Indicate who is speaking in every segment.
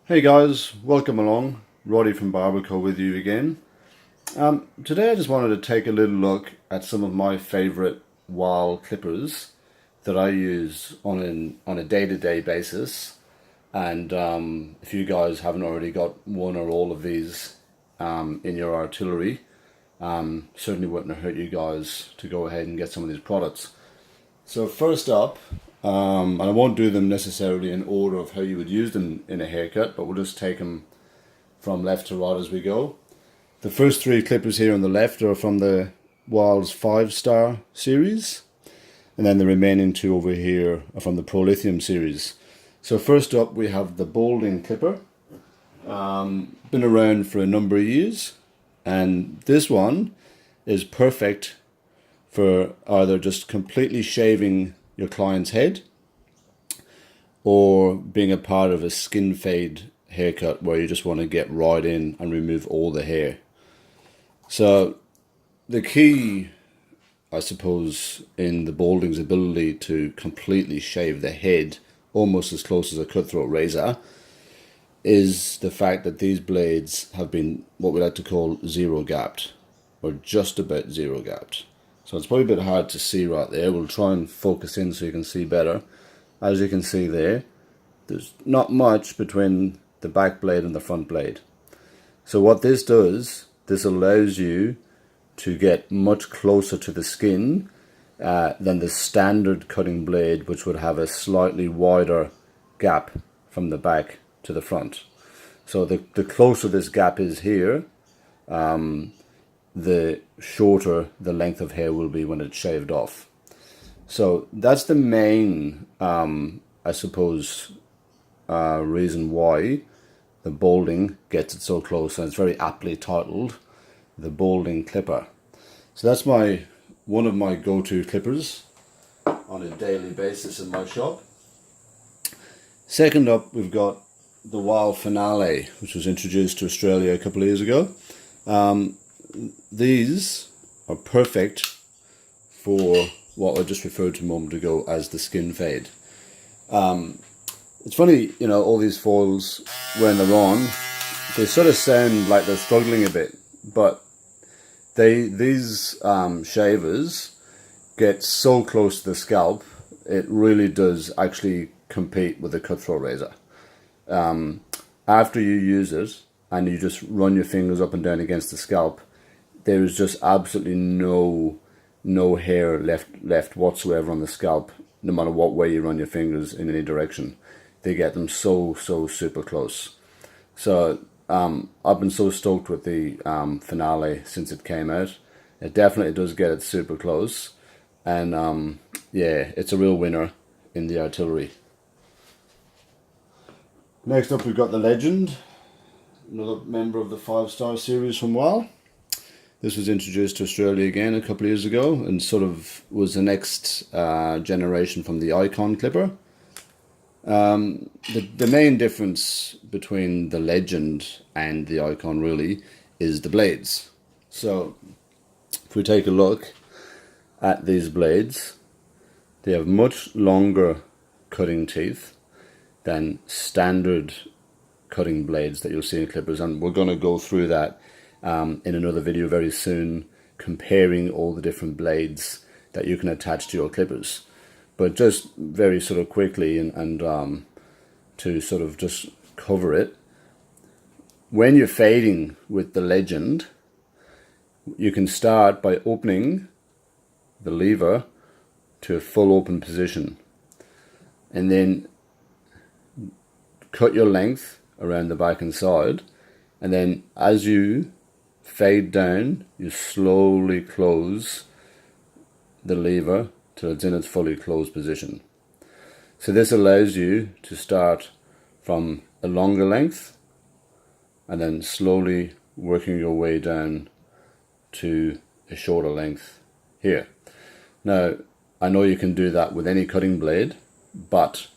Speaker 1: Hey guys, welcome along. Roddy from Barberco with you again. Today I just wanted to take a little look at some of my favorite Wahl clippers that I use on a day-to-day basis. And if you guys haven't already got one or all of these in your artillery, certainly wouldn't hurt you guys to go ahead and get some of these products. So first up, and I won't do them necessarily in order of how you would use them in a haircut, but we'll just take them from left to right as we go. The first three clippers here on the left are from the Wahl's 5-star series, and then the remaining two over here are from the Pro Lithium series. So first up we have the Balding clipper. Been around for a number of years, and this one is perfect for either just completely shaving your client's head or being a part of a skin fade haircut where you just want to get right in and remove all the hair. So the key, I suppose, in the Balding's ability to completely shave the head almost as close as a cutthroat razor is the fact that these blades have been what we like to call zero gapped, or just about zero gapped. So it's probably a bit hard to see right there. We'll try and focus in so you can see better. As you can see there, there's not much between the back blade and the front blade. So what this does, this allows you to get much closer to the skin than the standard cutting blade, which would have a slightly wider gap from the back to the front. So the closer this gap is here, the shorter the length of hair will be when it's shaved off. So that's the main, I suppose, reason why the Balding gets it so close, and it's very aptly titled the Balding clipper. So that's one of my go-to clippers on a daily basis in my shop. Second up, we've got the Wahl Finale, which was introduced to Australia a couple of years ago. These are perfect for what I just referred to a moment ago as the skin fade. It's funny, you know, all these foils, when they're on, they sort of sound like they're struggling a bit, but these shavers get so close to the scalp, it really does actually compete with a cutthroat razor. After you use it and you just run your fingers up and down against the scalp, there is just absolutely no hair left whatsoever on the scalp, no matter what way you run your fingers in any direction. They get them so super close. So I've been so stoked with the Finale since it came out. It definitely does get it super close, and yeah, it's a real winner in the artillery. Next up we've got the Legend, another member of the 5-star series from Wahl. This was introduced to Australia again a couple of years ago and sort of was the next generation from the Icon clipper. The main difference between the Legend and the Icon really is the blades. So if we take a look at these blades, they have much longer cutting teeth than standard cutting blades that you'll see in clippers, and we're going to go through that in another video very soon, comparing all the different blades that you can attach to your clippers. But just very sort of quickly and to sort of just cover it, when you're fading with the Legend, you can start by opening the lever to a full open position, and then cut your length around the back and side, and then as you fade down, you slowly close the lever till it's in its fully closed position. So this allows you to start from a longer length and then slowly working your way down to a shorter length here. Now, I know you can do that with any cutting blade, but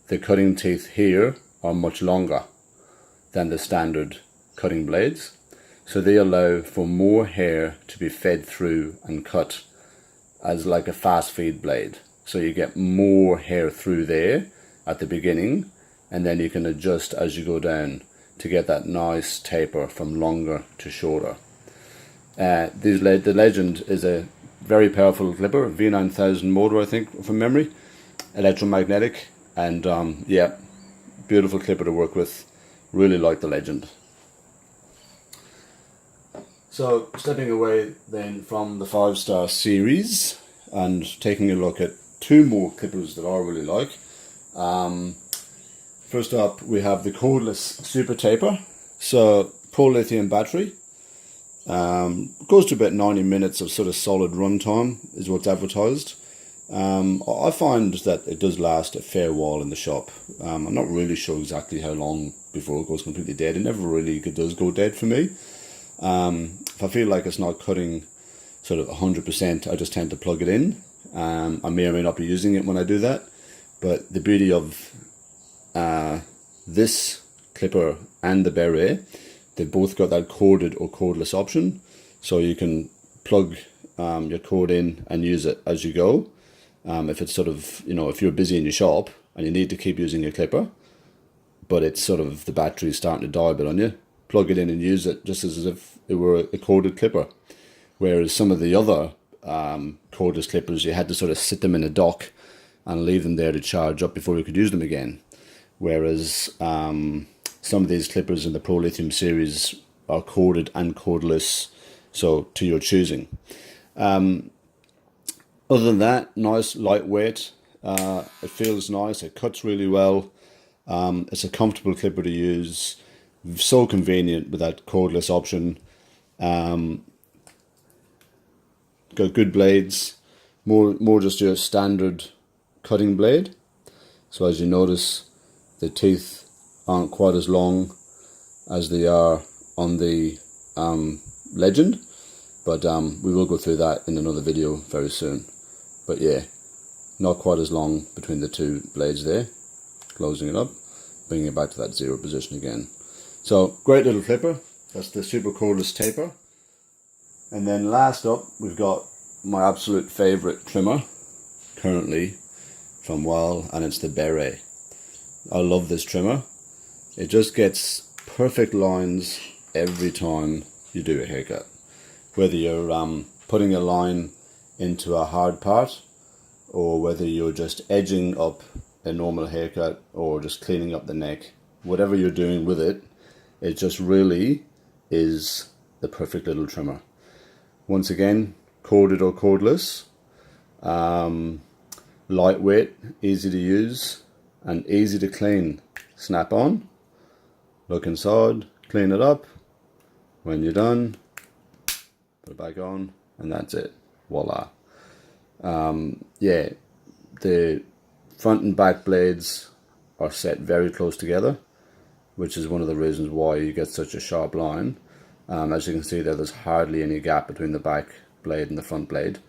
Speaker 1: the cutting teeth here are much longer than the standard cutting blades, so they allow for more hair to be fed through and cut as like a fast feed blade. So you get more hair through there at the beginning, and then you can adjust as you go down to get that nice taper from longer to shorter. The Legend is a very powerful clipper, V9000 motor, I think, from memory, electromagnetic, and yeah, beautiful clipper to work with. Really like the Legend. So stepping away then from the 5-star series and taking a look at two more clippers that I really like. First up, we have the Cordless Super Taper. So Pro Lithium battery. Goes to about 90 minutes of sort of solid run time is what's advertised. I find that it does last a fair while in the shop. I'm not really sure exactly how long before it goes completely dead. It never really does go dead for me. If I feel like it's not cutting sort of 100%, I just tend to plug it in. I may or may not be using it when I do that. But the beauty of this clipper and the Beret, they've both got that corded or cordless option, so you can plug your cord in and use it as you go. If it's sort of, if you're busy in your shop and you need to keep using your clipper, but it's sort of the battery's starting to die a bit on you, plug it in and use it just as if it were a corded clipper. Whereas some of the other cordless clippers, you had to sort of sit them in a dock and leave them there to charge up before you could use them again. Whereas some of these clippers in the Pro Lithium series are corded and cordless, so to your choosing. Other than that, nice, lightweight. It feels nice. It cuts really well. It's a comfortable clipper to use. So convenient with that cordless option. Got good blades. More just your standard cutting blade. So as you notice, the teeth aren't quite as long as they are on the Legend, but we will go through that in another video very soon. But yeah, not quite as long between the two blades there. Closing it up, bringing it back to that zero position again. So great little clipper. That's the Super Cordless Taper. And then last up, we've got my absolute favorite trimmer currently from Wahl, and it's the Beret. I love this trimmer. It just gets perfect lines every time you do a haircut. Whether you're putting a line into a hard part, or whether you're just edging up a normal haircut, or just cleaning up the neck, whatever you're doing with it, it just really is the perfect little trimmer. Once again, corded or cordless, lightweight, easy to use, and easy to clean. Snap on, look inside, clean it up. When you're done, put it back on, and that's it. Voila. Yeah, the front and back blades are set very close together, which is one of the reasons why you get such a sharp line. As you can see there's hardly any gap between the back blade and the front blade.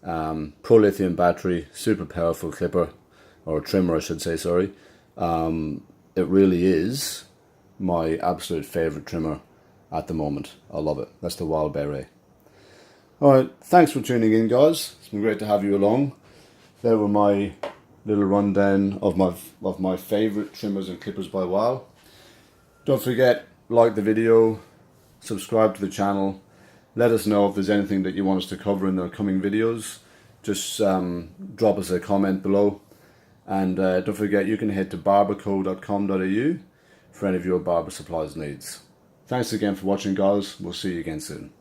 Speaker 1: Pro Lithium battery, super powerful clipper, or trimmer I should say, sorry. It really is my absolute favorite trimmer at the moment. I love it. That's the Wahl Beret. Alright, thanks for tuning in, guys. It's been great to have you along. There were my little rundown of my favorite trimmers and clippers by Wahl. Don't forget, like the video, subscribe to the channel. Let us know if there's anything that you want us to cover in the coming videos. Just drop us a comment below. And don't forget, you can head to barberco.com.au for any of your barber supplies needs. Thanks again for watching, guys. We'll see you again soon.